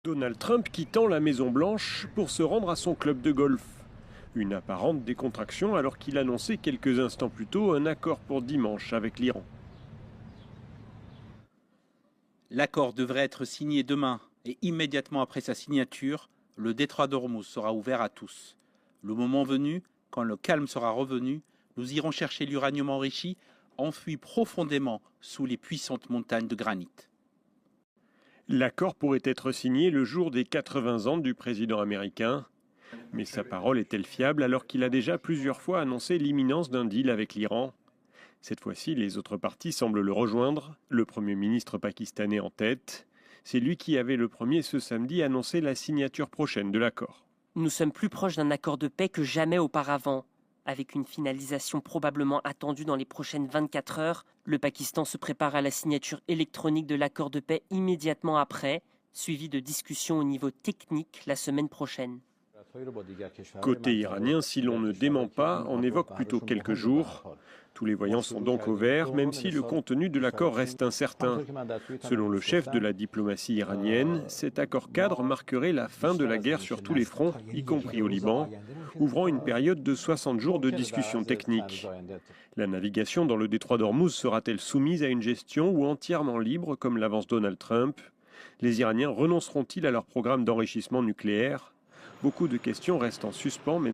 Donald Trump quittant la Maison-Blanche pour se rendre à son club de golf. Une apparente décontraction alors qu'il annonçait quelques instants plus tôt un accord pour dimanche avec l'Iran. L'accord devrait être signé demain et immédiatement après sa signature, le détroit d'Ormuz sera ouvert à tous. Le moment venu, quand le calme sera revenu, nous irons chercher l'uranium enrichi enfoui profondément sous les puissantes montagnes de granit. L'accord pourrait être signé le jour des 80 ans du président américain. Mais sa parole est-elle fiable alors qu'il a déjà plusieurs fois annoncé l'imminence d'un deal avec l'Iran? Cette fois-ci, les autres partis semblent le rejoindre, le Premier ministre pakistanais en tête. C'est lui qui avait le premier ce samedi annoncé la signature prochaine de l'accord. Nous sommes plus proches d'un accord de paix que jamais auparavant. Avec une finalisation probablement attendue dans les prochaines 24 heures, le Pakistan se prépare à la signature électronique de l'accord de paix immédiatement après, suivi de discussions au niveau technique la semaine prochaine. Côté iranien, si l'on ne dément pas, on évoque plutôt quelques jours. Tous les voyants sont donc au vert, même si le contenu de l'accord reste incertain. Selon le chef de la diplomatie iranienne, cet accord cadre marquerait la fin de la guerre sur tous les fronts, y compris au Liban, ouvrant une période de 60 jours de discussions techniques. La navigation dans le détroit d'Ormuz sera-t-elle soumise à une gestion ou entièrement libre, comme l'avance Donald Trump? Les Iraniens renonceront-ils à leur programme d'enrichissement nucléaire? Beaucoup de questions restent en suspens, mais